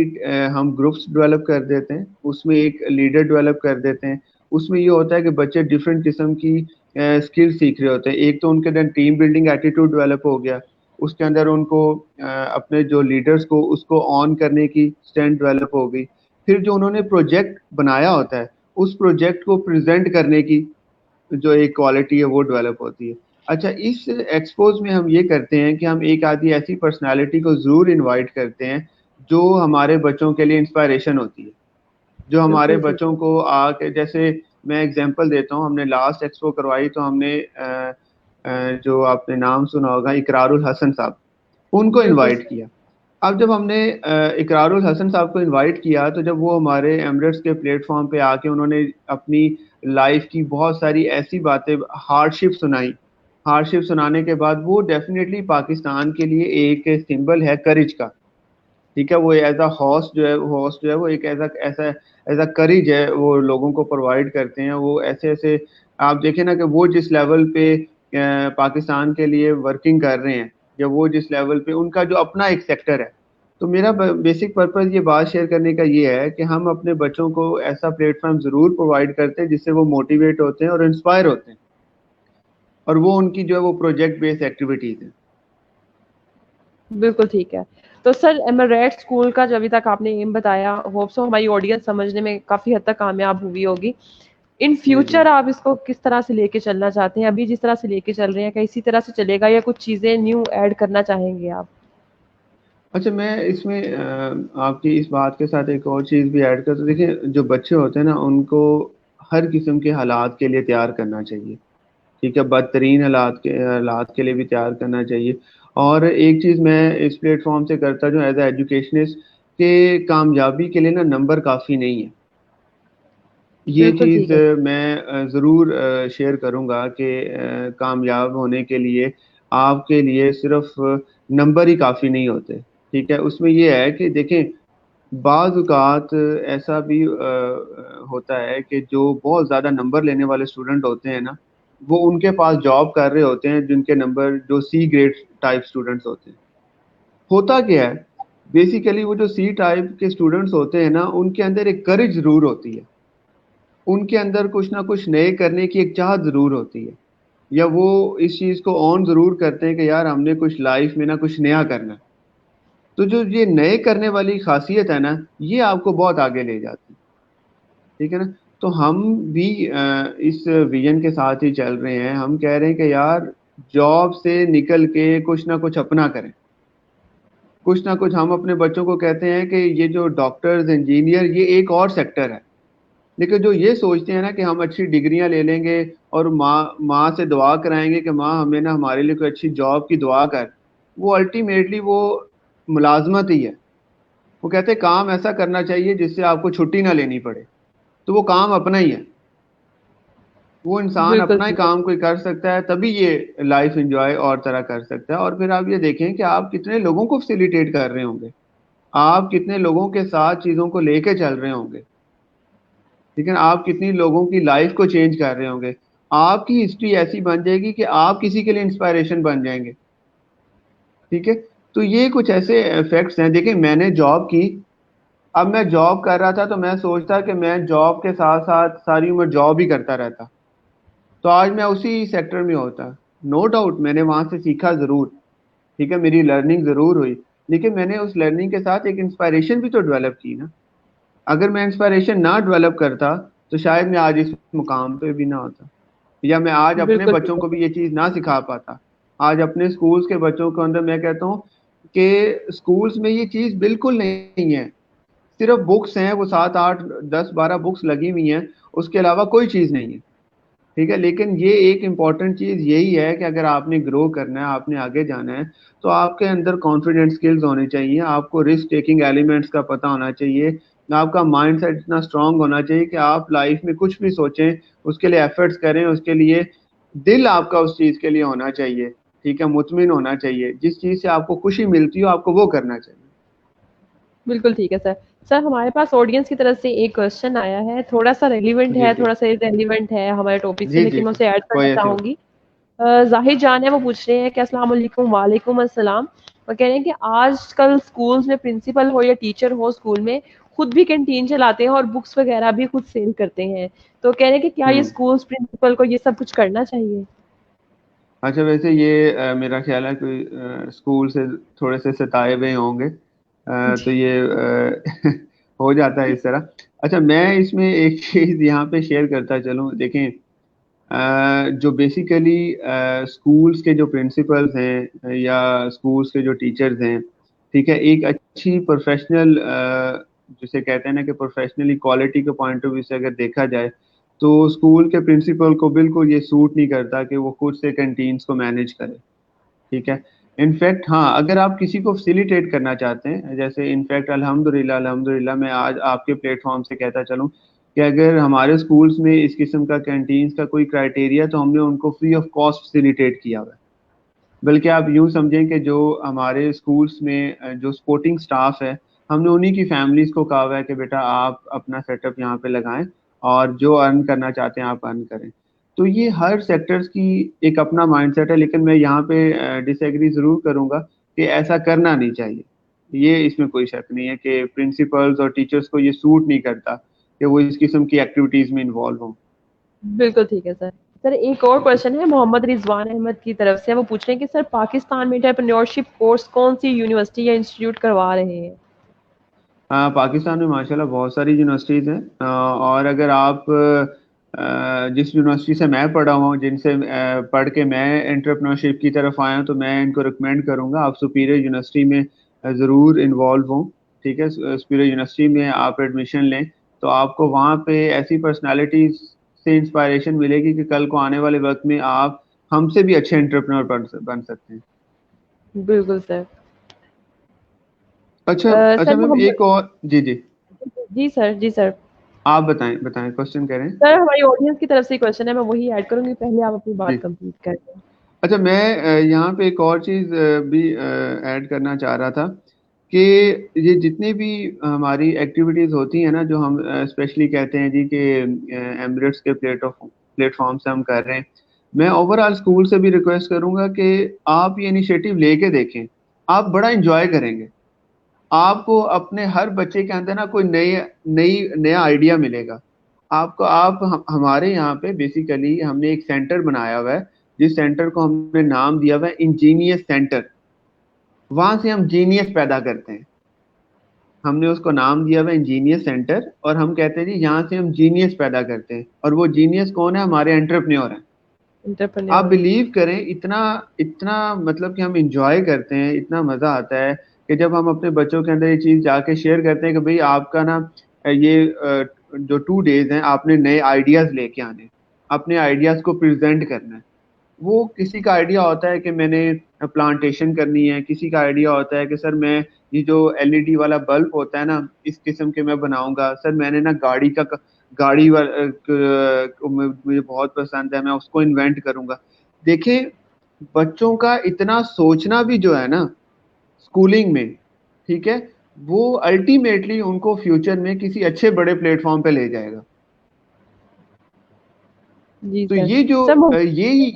ہم گروپس ڈیولپ کر دیتے ہیں. اس میں ایک لیڈر ڈیولپ کر دیتے ہیں. اس میں یہ ہوتا ہے کہ بچے ڈفرینٹ قسم کی اسکل سیکھ رہے ہوتے ہیں. ایک تو ان کے اندر ٹیم بلڈنگ ایٹیٹیوڈ ڈیولپ ہو گیا. اس کے اندر ان کو اپنے جو لیڈرز کو اس کو آن کرنے کی اسٹرینتھ ڈیولپ ہو گئی. پھر جو انہوں نے پروجیکٹ بنایا ہوتا ہے اس پروجیکٹ کو پریزنٹ کرنے کی جو ایک کوالٹی ہے وہ ڈیولپ ہوتی ہے. اچھا اس ایکسپوز میں ہم یہ کرتے ہیں کہ ہم ایک آدھی ایسی پرسنالٹی کو ضرور انوائٹ کرتے ہیں جو ہمارے بچوں کے لیے انسپائریشن ہوتی ہے, جو ہمارے بالکل ٹھیک بچوں ہے. کو آ کے, جیسے میں ایگزامپل دیتا ہوں, ہم نے لاسٹ ایکسپو کروائی تو ہم نے جو آپ نے نام سنا ہوگا اقرار الحسن صاحب, ان کو بالکل انوائٹ سر. کیا. اب جب ہم نے اقرار الحسن صاحب کو انوائٹ کیا تو جب وہ ہمارے ایمریٹس کے پلیٹ فارم پہ آ کے انہوں نے اپنی لائف کی بہت ساری ایسی باتیں, ہارڈ شپ سنائی. ہارڈ شپ سنانے کے بعد وہ ڈیفینیٹلی پاکستان کے لیے ایک سمبل ہے کریج کا. ٹھیک ہے, وہ ایز اے ہوسٹ جو ہے وہ ایک ایز اے کریج ہے, وہ لوگوں کو پرووائڈ کرتے ہیں. وہ ایسے ایسے آپ دیکھیں نا کہ وہ جس لیول پہ پاکستان کے لیے ورکنگ کر رہے ہیں, یا وہ جس لیول پہ ان کا جو اپنا ایک سیکٹر ہے. تو میرا بیسک پرپز یہ بات شیئر کرنے کا یہ ہے کہ ہم اپنے بچوں کو ایسا پلیٹ فارم ضرور پرووائڈ کرتے ہیں جس سے وہ موٹیویٹ ہوتے ہیں اور انسپائر ہوتے ہیں, اور وہ ان کی جو ہے وہ پروجیکٹ بیس ایکٹیویٹیز ہیں. بالکل ٹھیک ہے. تو سر ایمریٹ اسکول کا جو ابھی تک آپ نے ایم بتایا, ہوپ سو ہماری آڈینس سمجھنے میں کافی حد تک کامیاب ہوئی ہوگی. ان جی جی. فیوچر آپ اس کو کس طرح سے لے کے چلنا چاہتے ہیں؟ ابھی جس طرح سے لے کے چل رہے ہیں کیا اسی طرح سے چلے گا یا کچھ چیزیں نیو ایڈ کرنا چاہیں گے آپ؟ اچھا میں اس میں آپ کی اس بات کے ساتھ ایک اور چیز بھی ایڈ کرتا ہوں. دیکھیں جو بچے ہوتے ہیں نا ان کو ہر قسم کے حالات کے لیے تیار کرنا چاہیے. ٹھیک ہے, بدترین حالات کے لیے بھی تیار کرنا چاہیے. اور ایک چیز میں اس پلیٹ فارم سے کرتا جو ایز اے ایجوکیشنسٹ, کہ کامیابی کے لیے نا نمبر کافی نہیں ہے. یہ بالکل چیز ٹھیک ہے. میں ضرور شیئر کروں گا کہ کامیاب ہونے کے لیے آپ کے لیے صرف نمبر ہی کافی نہیں ہوتے. ٹھیک ہے, اس میں یہ ہے کہ دیکھیں بعض اوقات ایسا بھی ہوتا ہے کہ جو بہت زیادہ نمبر لینے والے اسٹوڈنٹ ہوتے ہیں نا, وہ ان کے پاس جاب کر رہے ہوتے ہیں جن کے نمبر جو سی گریڈ ٹائپ اسٹوڈنٹس ہوتے ہیں. ہوتا کیا ہے بیسیکلی, وہ جو سی ٹائپ کے اسٹوڈنٹس ہوتے ہیں نا ان کے اندر ایک کریج ضرور ہوتی ہے. ان کے اندر کچھ نہ کچھ نئے کرنے کی ایک چاہت ضرور ہوتی ہے, یا وہ اس چیز کو آن ضرور کرتے ہیں کہ یار ہم نے کچھ لائف میں نہ کچھ نیا کرنا ہے. تو جو یہ نئے کرنے والی خاصیت ہے نا, یہ آپ کو بہت آگے لے جاتی ہے. ٹھیک ہے نا, تو ہم بھی اس ویژن کے ساتھ ہی چل رہے ہیں. ہم کہہ رہے ہیں کہ یار جاب سے نکل کے کچھ نہ کچھ اپنا کریں. کچھ نہ کچھ ہم اپنے بچوں کو کہتے ہیں کہ یہ جو ڈاکٹرز, انجینئر, یہ ایک اور سیکٹر ہے. لیکن جو یہ سوچتے ہیں نا کہ ہم اچھی ڈگریاں لے لیں گے اور ماں سے دعا کرائیں گے کہ ماں ہمیں نا ہمارے لیے کوئی اچھی جاب کی دعا کر, وہ الٹیمیٹلی وہ ملازمت ہی ہے. وہ کہتے ہیں کام ایسا کرنا چاہیے جس سے آپ کو چھٹی نہ لینی پڑے. تو وہ کام اپنا ہی ہے. وہ انسان بالکل اپنا ہی ٹھیک ہے. کام کوئی کر سکتا ہے تبھی یہ لائف انجوائے اور طرح کر سکتا ہے. اور پھر آپ یہ دیکھیں کہ آپ کتنے لوگوں کو فیسیلیٹیٹ کر رہے ہوں گے, آپ کتنے لوگوں کے ساتھ چیزوں کو لے کے چل رہے ہوں گے. لیکن آپ کتنی لوگوں کی لائف کو چینج کر رہے ہوں گے. آپ کی ہسٹری ایسی بن جائے گی کہ آپ کسی کے لیے انسپائریشن بن جائیں گے. ٹھیک ہے, تو یہ کچھ ایسے فیکٹس ہیں. دیکھیں میں نے جاب کی, اب میں جاب کر رہا تھا تو میں سوچتا کہ میں جاب کے ساتھ ساتھ ساری عمر جاب ہی کرتا رہتا, تو آج میں اسی سیکٹر میں ہوتا. نو ڈاؤٹ میں نے وہاں سے سیکھا ضرور, ٹھیک ہے, میری لرننگ ضرور ہوئی, لیکن میں نے اس لرننگ کے ساتھ ایک انسپائریشن بھی تو ڈیولپ کی نا. اگر میں انسپائریشن نہ ڈیولپ کرتا تو شاید میں آج اس مقام پہ بھی نہ ہوتا, یا میں آج اپنے بالکل ٹھیک بچوں ہے کو سر. بھی یہ چیز نہ سکھا پاتا. آج اپنے سکولز کے بچوں کے اندر میں کہتا ہوں کہ سکولز میں یہ چیز بالکل نہیں ہے. صرف بکس ہیں, وہ 7 8 10 12 بکس لگی ہوئی ہیں, اس کے علاوہ کوئی چیز نہیں ہے. ٹھیک ہے. لیکن یہ ایک امپورٹنٹ چیز یہی ہے کہ اگر آپ نے گرو کرنا ہے, آپ نے آگے جانا ہے, تو آپ کے اندر کانفیڈنس اسکلز ہونے چاہیے, آپ کو رسک ٹیکنگ ایلیمنٹس کا پتہ ہونا چاہیے, آپ کا مائنڈ سیٹ اتنا اسٹرانگ ہونا چاہیے کہ آپ لائف میں کچھ بھی سوچیں, اس کے لیے ایفرٹس کریں, اس کے لیے دل آپ کا اس چیز کے لیے ہونا چاہیے. ٹھیک ہے, مطمئن ہونا چاہیے, جس چیز سے آپ کو خوشی ملتی ہو آپ کو وہ کرنا چاہیے. بالکل ٹھیک ہے سر. سر ہمارے پاس آڈینس کی طرف سے ایک کوشچن آیا ہے, تھوڑا سا ریلیونٹ جی ہے, جی تھوڑا سا ریلیونٹ ہے ہمارے ٹاپک سے, جی لیکن جی میں اسے ایڈ کرنا کوئی ایسی چاہوں بات. گی. زاہد جان ہے, وہ پوچھ رہے ہیں کہ السلام علیکم. وعلیکم السلام. وہ کہہ رہے ہیں کہ آج کل اسکولس میں پرنسپل ہو یا ٹیچر ہو اسکول میں, خود بھی کینٹین چلاتے ہیں اور بکس وغیرہ بھی خود سیل کرتے ہیں. تو کہہ رہے ہیں کہ کیا یہ اسکولس پرنسپل کو یہ سب کچھ کرنا چاہیے؟ اچھا, ویسے یہ میرا خیال ہے کوئی اسکول سے تھوڑے سے ستائے ہوئے ہوں گے, تو یہ ہو جاتا ہے اس طرح. اچھا, میں اس میں ایک چیز یہاں پہ شیئر کرتا چلوں. دیکھیں, جو بیسیکلی اسکولس کے جو پرنسپلز ہیں یا اسکولس کے جو ٹیچرز ہیں, ٹھیک ہے, ایک اچھی پروفیشنل جسے کہتے ہیں نا کہ پروفیشنلی کوالٹی کے پوائنٹ آف ویو سے اگر دیکھا جائے تو اسکول کے پرنسپل کو بالکل یہ سوٹ نہیں کرتا کہ وہ خود سے کنٹینس کو مینیج کرے. ٹھیک ہے, انفیکٹ ہاں, اگر آپ کسی کو فیسیلیٹیٹ کرنا چاہتے ہیں, جیسے انفیکٹ الحمدللہ میں آج آپ کے پلیٹ فارم سے کہتا چلوں کہ اگر ہمارے اسکولس میں اس قسم کا کینٹینس کا کوئی کرائٹیریا, تو ہم نے ان کو فری آف کاسٹ فیسیلیٹیٹ کیا ہوا ہے. بلکہ آپ یوں سمجھیں کہ جو ہمارے اسکولس میں جو سپورٹنگ سٹاف ہے, ہم نے انہی کی فیملیز کو کہا ہوا ہے کہ بیٹا آپ اپنا سیٹ اپ یہاں پہ لگائیں اور جو ارن کرنا چاہتے ہیں آپ ارن کریں. تو یہ ہر سیکٹرز کی ایک اپنا مائنڈ سیٹ ہے, لیکن میں یہاں پہ ڈس ایگری ضرور کروں گا کہ ایسا کرنا نہیں چاہیے. یہ اس میں کوئی شک نہیں ہے کہ پرنسپلز اور ٹیچرز کو یہ سوٹ نہیں کرتا کہ وہ اس قسم کی ایکٹیویٹیز میں انوالو ہوں. بالکل ٹھیک ہے سر. سر ایک اور کوشچن ہے محمد رضوان احمد کی طرف سے, وہ پوچھ رہے ہیں کہ سر پاکستان میں انٹرپرینیورشپ کورس کون سی یونیورسٹی یا انسٹیٹیوٹ کروا رہے ہیں؟ پاکستان میں ماشاءاللہ بہت ساری یونیورسٹیز ہیں, اور اگر آپ جس یونیورسٹی سے میں پڑھا ہوں, جن سے پڑھ کے میں انٹرپرینیورشپ کی طرف آیا ہوں, تو میں ان کو ریکمینڈ کروں گا آپ سپیریئر یونیورسٹی میں ضرور انوالو ہوں. ٹھیک ہے, سپیریئر یونیورسٹی میں آپ ایڈمیشن لیں تو آپ کو وہاں پہ ایسی پرسنالٹیز سے انسپائریشن ملے گی کہ کل کو آنے والے وقت میں آپ ہم سے بھی اچھے انٹرپرینور بن سکتے ہیں. بالکل سر. اچھا سر اچھا میم, محمد, ایک اور, جی جی جی سر, جی سر. آپ بتائیں کوشچن کریں. سر ہماری آڈینس کی طرف سے کوشچن ہے, میں وہی ایڈ کروں گی, پہلے آپ اپنی جی بات کمپلیٹ کر دیں. اچھا, میں یہاں پہ ایک اور چیز بھی ایڈ کرنا چاہ رہا تھا کہ یہ جتنی بھی ہماری ایکٹیویٹیز ہوتی ہیں نا, جو ہم اسپیشلی کہتے ہیں جی کہ ایمریٹس کے پلیٹ فارم سے ہم کر رہے ہیں, میں اوور آل اسکول سے بھی ریکویسٹ کروں گا کہ آپ یہ انیشیٹو لے کے دیکھیں, آپ بڑا انجوائے کریں گے. آپ کو اپنے ہر بچے کے اندر نا کوئی نیا آئیڈیا ملے گا. آپ ہمارے یہاں پہ بیسیکلی ہم نے ایک سینٹر بنایا ہوا ہے, جس سینٹر کو ہم نے نام دیا ہوا ہے انجینئس سینٹر. وہاں سے ہم جینیس پیدا کرتے ہیں. ہم نے اس کو نام دیا ہوا ہے انجینئس سینٹر, اور ہم کہتے ہیں جی یہاں سے ہم جینیس پیدا کرتے ہیں. اور وہ جینیس کون ہے؟ ہمارے انٹرپرینور ہیں. آپ انٹرپرینیور. بلیو کریں, اتنا مطلب کہ ہم انجوائے کرتے ہیں, اتنا مزہ آتا ہے کہ جب ہم اپنے بچوں کے اندر یہ چیز جا کے شیئر کرتے ہیں کہ بھئی آپ کا نا یہ جو 2 days ہیں آپ نے نئے آئیڈیاز لے کے آنے, اپنے آئیڈیاز کو پریزنٹ کرنا ہے. وہ کسی کا آئیڈیا ہوتا ہے کہ میں نے پلانٹیشن کرنی ہے, کسی کا آئیڈیا ہوتا ہے کہ سر میں یہ جو LED والا بلب ہوتا ہے نا اس قسم کے میں بناؤں گا, سر میں نے نا گاڑی مجھے بہت پسند ہے, میں اس کو انوینٹ کروں گا. دیکھیں, بچوں کا اتنا سوچنا بھی جو ہے نا اسکولنگ میں, ٹھیک ہے, وہ الٹیمیٹلی ان کو فیوچر میں کسی اچھے بڑے پلیٹ فارم پہ لے جائے گا. جی تو سر. یہ جو سر یہی,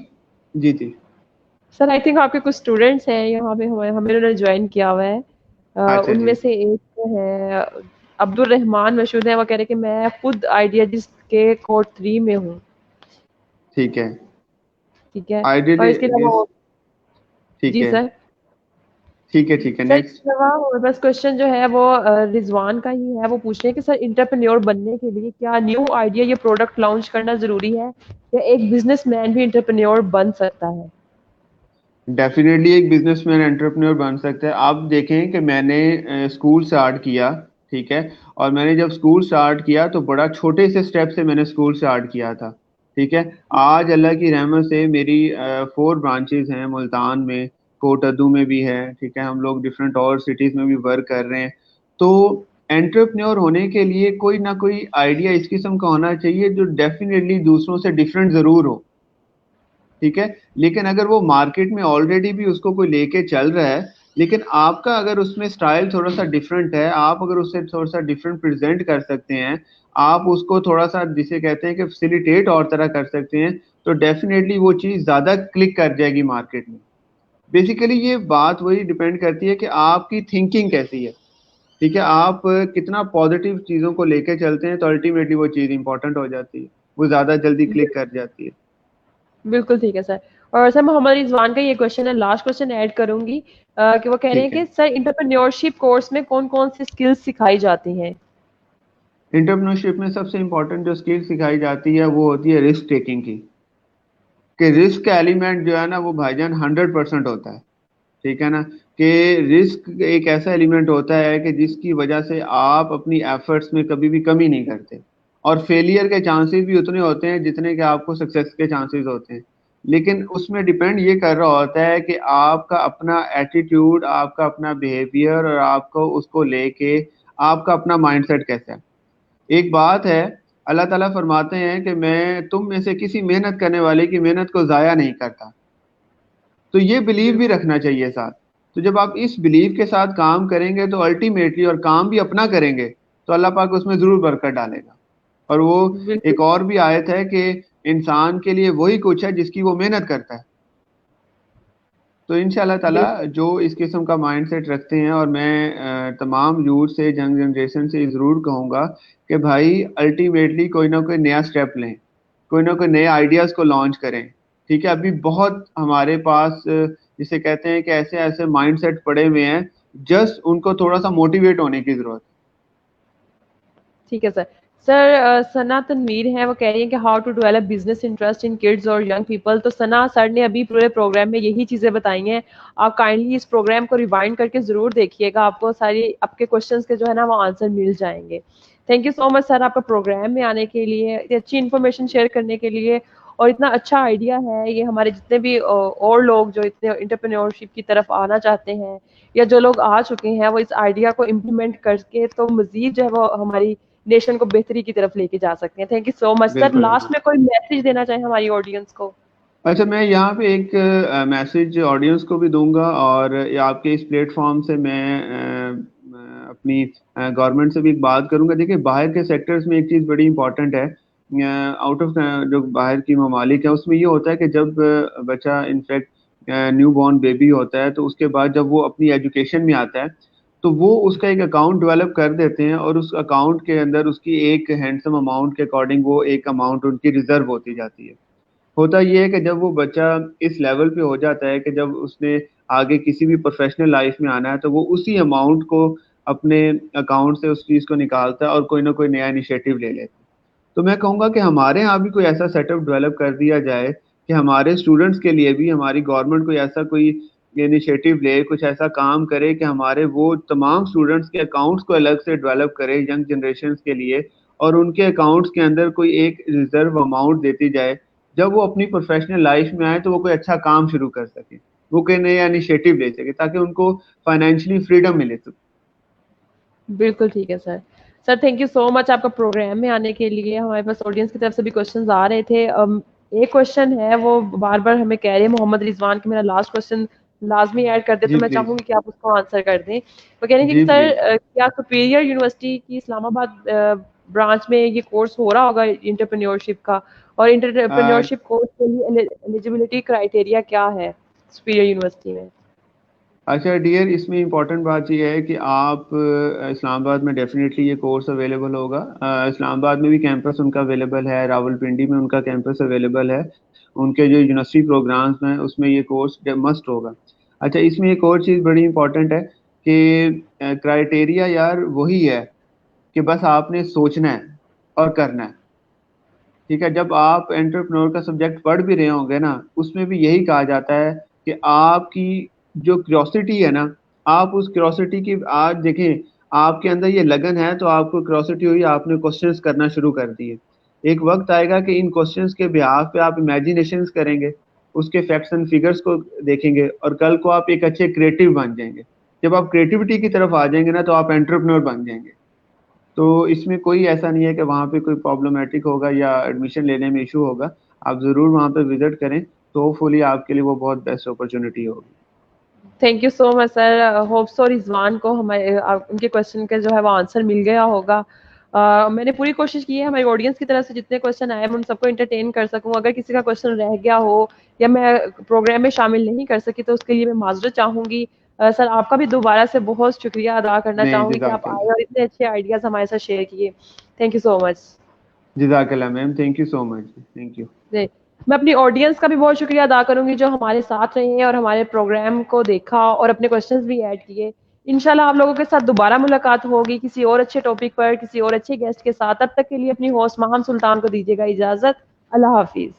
جی جی سر آئی تھنک آپ کے کچھ اسٹوڈینٹس ہیں یہاں پہ, ہمیں انہوں نے جوائن کیا ہوا ہے. اچھا ان جی میں سے ایک ہے عبد الرحمان مشہور ہے, وہ کہہ رہے کہ میں خود آئیڈیا جس کے کوڈ 3 میں ہوں. ٹھیک ہے, ٹھیک ہے, آئی اور اس کے علاوہ ٹھیک جی ہے سر. ٹھیک ہے ٹھیک ہے, سر اس نیکسٹ. کے علاوہ بس کوشچن جو ہے وہ رضوان کا ہی ہے, وہ پوچھ رہے ہیں کہ سر انٹرپرینیور بننے کے لیے کیا نیو آئیڈیا یا پروڈکٹ لانچ کرنا ضروری ہے, یا ایک بزنس مین بھی انٹرپرینیور بن سکتا ہے؟ ڈیفینیٹلی ایک بزنس مین انٹرپرینور بن سکتا ہے. آپ دیکھیں کہ میں نے اسکول اسٹارٹ کیا, ٹھیک ہے, اور میں نے جب اسکول اسٹارٹ کیا تو بڑا چھوٹے سے اسٹیپ سے میں نے اسکول اسٹارٹ کیا تھا, ٹھیک ہے. آج اللہ کی رحمت سے میری 4 برانچز ہیں ملتان میں, کوٹ ادو میں بھی ہے, ٹھیک ہے, ہم لوگ ڈفرینٹ اور سٹیز میں بھی ورک کر رہے ہیں. تو انٹرپرینور ہونے کے لیے کوئی نہ کوئی آئیڈیا اس قسم کا ہونا چاہیے جو ڈیفینیٹلی دوسروں سے ڈفرینٹ ضرور ہو, ٹھیک ہے, لیکن اگر وہ مارکیٹ میں آلریڈی بھی اس کو کوئی لے کے چل رہا ہے, لیکن آپ کا اگر اس میں اسٹائل تھوڑا سا ڈفرینٹ ہے, آپ اگر اس سے تھوڑا سا ڈفرینٹ پریزنٹ کر سکتے ہیں, آپ اس کو تھوڑا سا جسے کہتے ہیں کہ فیسیلیٹیٹ اور طرح کر سکتے ہیں, تو ڈیفینیٹلی وہ چیز زیادہ کلک کر جائے گی مارکیٹ میں. بیسیکلی یہ بات وہی ڈیپینڈ کرتی ہے کہ آپ کی تھنکنگ کیسی ہے, ٹھیک ہے, آپ کتنا پازیٹیو چیزوں کو لے کے چلتے ہیں, تو الٹیمیٹلی وہ چیز امپورٹنٹ ہو جاتی ہے, وہ زیادہ جلدی کلک کر جاتی ہے. بالکل ٹھیک ہے سر. اور سر محمد رضوان کا یہ کوشچن ہے, لاسٹ کوشچن ایڈ کروں گی کہ وہ کہہ رہے ہیں ٹھیک ہے. کہ سر انٹرپرینیورشپ کورس میں کون کون سی اسکلز سکھائی جاتی ہیں؟ انٹرپرینورشپ میں سب سے امپورٹنٹ جو اسکل سکھائی جاتی ہے وہ ہوتی ہے رسک ٹیکنگ کی, کہ رسک کا ایلیمنٹ جو ہے نا وہ بھائی جان 100% ہوتا ہے, ٹھیک ہے نا, کہ رسک ایک ایسا ایلیمنٹ ہوتا ہے کہ جس کی وجہ سے آپ اپنی ایفرٹس میں کبھی بھی کمی نہیں کرتے, اور فیلئر کے چانسز بھی اتنے ہوتے ہیں جتنے کہ آپ کو سکسیس کے چانسز ہوتے ہیں, لیکن اس میں ڈیپینڈ یہ کر رہا ہوتا ہے کہ آپ کا اپنا ایٹیٹیوڈ, آپ کا اپنا بیہیویئر, اور آپ کو اس کو لے کے آپ کا اپنا مائنڈ سیٹ کیسا ہے. ایک بات ہے, اللہ تعالیٰ فرماتے ہیں کہ میں تم میں سے کسی محنت کرنے والے کی محنت کو ضائع نہیں کرتا, تو یہ بلیو بھی رکھنا چاہیے ساتھ. تو جب آپ اس بلیو کے ساتھ کام کریں گے تو الٹیمیٹلی, اور کام بھی اپنا کریں گے, تو اللہ پاک اس میں ضرور برکت ڈالے گا. اور وہ بالکل ایک اور بھی آیت ہے کہ انسان کے لیے وہی کچھ ہے جس کی وہ محنت کرتا ہے. تو انشاءاللہ تعالیٰ جو اس قسم کا مائنڈ سیٹ رکھتے ہیں, اور میں تمام یوتھ سے, ینگ جنریشن سے ضرور کہوں گا کہ بھائی الٹیمیٹلی کوئی نہ کوئی نیا سٹیپ لیں, کوئی نہ کوئی نئے آئیڈیاز کو لانچ کریں, ٹھیک ہے. ابھی بہت ہمارے پاس جسے کہتے ہیں کہ ایسے ایسے مائنڈ سیٹ پڑے ہوئے ہیں, جسٹ ان کو تھوڑا سا موٹیویٹ ہونے کی ضرورت ہے. ٹھیک ہے سر. سر ثنا تنویر ہیں, وہ کہہ رہی ہیں کہ how to develop business interest in kids اور ینگ پیپل. تو ثنا سر نے ابھی پورے پروگرام میں یہی چیزیں بتائی ہیں, آپ کائنڈلی اس پروگرام کو ریوائنڈ کر کے ضرور دیکھیے گا, آپ کو ساری آپ کے کوشچنس کے جو ہے نا وہ آنسر مل جائیں گے. تھینک یو سو مچ سر آپ کا پروگرام میں آنے کے لیے, اچھی انفارمیشن شیئر کرنے کے لیے, اور اتنا اچھا آئیڈیا ہے یہ ہمارے جتنے بھی اور لوگ جو اتنے انٹرپرینورشپ کی طرف آنا چاہتے ہیں, یا جو لوگ آ چکے ہیں, وہ اس آئیڈیا کو امپلیمنٹ کر کے تو مزید جو ہے وہ ہماری نیشن کو بہتری کی طرف لے کے جا سکتے ہیں. تھینک یو سو مچ سر. بالکل لاسٹ میں کوئی میسج دینا چاہیں ہماری آڈینس کو؟ اچھا, میں یہاں پہ ایک میسج آڈینس کو بھی دوں گا, اور آپ کے اس پلیٹ فارم سے میں اپنی گورنمنٹ سے بھی ایک بات کروں گا. دیکھیں, باہر کے سیکٹرز میں ایک چیز بڑی امپورٹنٹ ہے, آؤٹ آف جو باہر کی ممالک ہیں اس میں یہ ہوتا ہے کہ جب بچہ انفیکٹ نیو بورن بیبی ہوتا ہے, تو اس کے بعد جب وہ اپنی ایجوکیشن میں آتا ہے تو وہ اس کا ایک اکاؤنٹ ڈیولپ کر دیتے ہیں, اور اس اکاؤنٹ کے اندر اس کی ایک ہینڈسم اماؤنٹ کے اکارڈنگ وہ ایک اماؤنٹ ان کی ریزرو ہوتی جاتی ہے. ہوتا یہ ہے کہ جب وہ بچہ اس لیول پہ ہو جاتا ہے کہ جب اس نے آگے کسی بھی پروفیشنل لائف میں آنا ہے, تو وہ اسی اماؤنٹ کو اپنے اکاؤنٹ سے اس چیز کو نکالتا ہے اور کوئی نہ کوئی نیا انیشیٹو لے لیتا ہے. تو میں کہوں گا کہ ہمارے یہاں بھی کوئی ایسا سیٹ اپ ڈیولپ کر دیا جائے کہ ہمارے اسٹوڈنٹس کے لیے بھی ہماری گورنمنٹ کوئی ایسا کوئی انیشیٹو لے, کچھ ایسا کام کرے کہ ہمارے وہ تمام اسٹوڈنٹس کے اکاؤنٹس کو الگ سے ڈیولپ کرے ینگ جنریشنز کے لیے, اور ان کے اکاؤنٹس کے اندر کوئی ایک ریزرو اماؤنٹ دیتی جائے. جب وہ اپنی پروفیشنل لائف میں آئے تو وہ کوئی اچھا کام شروع کر سکے, وہ کوئی نیا انیشیٹو لے سکے, تاکہ ان کو فائنینشلی فریڈم ملے. تو بالکل ٹھیک ہے سر. سر تھینک یو سو مچ آپ کا پروگرام میں آنے کے لیے. ہمارے پاس آڈینس کی طرف سے بھی کوشچنز آ رہے تھے. ایک کوشچن ہے وہ بار بار ہمیں کہہ رہے ہیں محمد رضوان کہ میرا لاسٹ کوشچن لازمی ایڈ کر دے, تو جی میں پلیز, چاہوں گی کہ آپ اس کو آنسر کر دیں. وہ کہہ رہے ہیں کہ جی سر پلیز. کیا سپیریئر یونیورسٹی کی اسلام آباد برانچ میں یہ کورس ہو رہا ہوگا انٹرپرینیورشپ کا, اور انٹرپرینیورشپ کورس کے لیے ایلیجیبلٹی کرائٹیریا کیا ہے سپیریئر یونیورسٹی میں؟ اچھا ڈیئر, اس میں امپورٹنٹ بات یہ ہے کہ آپ اسلام آباد میں ڈیفینیٹلی یہ کورس اویلیبل ہوگا. اسلام آباد میں بھی کیمپس ان کا اویلیبل ہے, راول پنڈی میں ان کا کیمپس اویلیبل ہے. ان کے جو یونیورسٹی پروگرامس ہیں اس میں یہ کورس مسٹ ہوگا. اچھا, اس میں ایک اور چیز بڑی امپورٹنٹ ہے کہ کرائٹیریا یار وہی ہے کہ بس آپ نے سوچنا ہے اور کرنا ہے, ٹھیک ہے. جب آپ انٹرپرینور کا سبجیکٹ پڑھ بھی رہے ہوں گے نا, اس میں بھی یہی کہا جاتا ہے کہ آپ کی جو کیوریوسٹی ہے نا, آپ اس کیوریوسٹی کی, آج دیکھیں آپ کے اندر یہ لگن ہے تو آپ کو کیوریوسٹی ہوئی, آپ نے کوشچنس کرنا شروع کر دیے. ایک وقت آئے گا کہ ان کوشچنس کے بہاف پہ آپ امیجینیشنز کریں گے, اس کے فیکٹس اینڈ فگرس کو دیکھیں گے, اور کل کو آپ ایک اچھے کریٹو بن جائیں گے. جب آپ کریٹیوٹی کی طرف آ جائیں گے نا تو آپ انٹرپرینور بن جائیں گے. تو اس میں کوئی ایسا نہیں ہے کہ وہاں پہ کوئی پرابلمٹک ہوگا یا ایڈمیشن لینے میں ایشو ہوگا. آپ ضرور وہاں پہ وزٹ کریں, تو ہوپ فلی آپ کے لیے وہ بہت بیسٹ اپرچونٹی ہوگی. Thank you so much sir. Hope so Rizwan کو ہمارے ان کے کوشچن کا جو ہے وہ آنسر مل گیا ہوگا. میں نے پوری کوشش کی ہے ہماری آڈینس کی طرف سے جتنے کوشچن آئے میں ان سب کو انٹرٹین کر سکوں. اگر کسی کا کوشچن رہ گیا ہو یا میں پروگرام میں شامل نہیں کر سکی تو اس کے لیے میں معذرت چاہوں گی. سر آپ کا بھی دوبارہ سے بہت شکریہ ادا کرنا نہیں, چاہوں گی کہ آپ جزاک آئے اللہ, اور اتنے اچھے آئیڈیاز ہمارے ساتھ شیئر کیے. Thank you so much. جزاک اللہ ma'am, thank you so much, thank you. جی, میں اپنی آڈینس کا بھی بہت شکریہ ادا کروں گی جو ہمارے ساتھ رہے ہیں اور ہمارے پروگرام کو دیکھا اور اپنے کوشچنز بھی ایڈ کیے. انشاءاللہ آپ لوگوں کے ساتھ دوبارہ ملاقات ہوگی کسی اور اچھے ٹاپک پر کسی اور اچھے گیسٹ کے ساتھ. تب تک کے لیے اپنی ہوسٹ ماہم سلطان کو دیجیے گا اجازت. اللہ حافظ.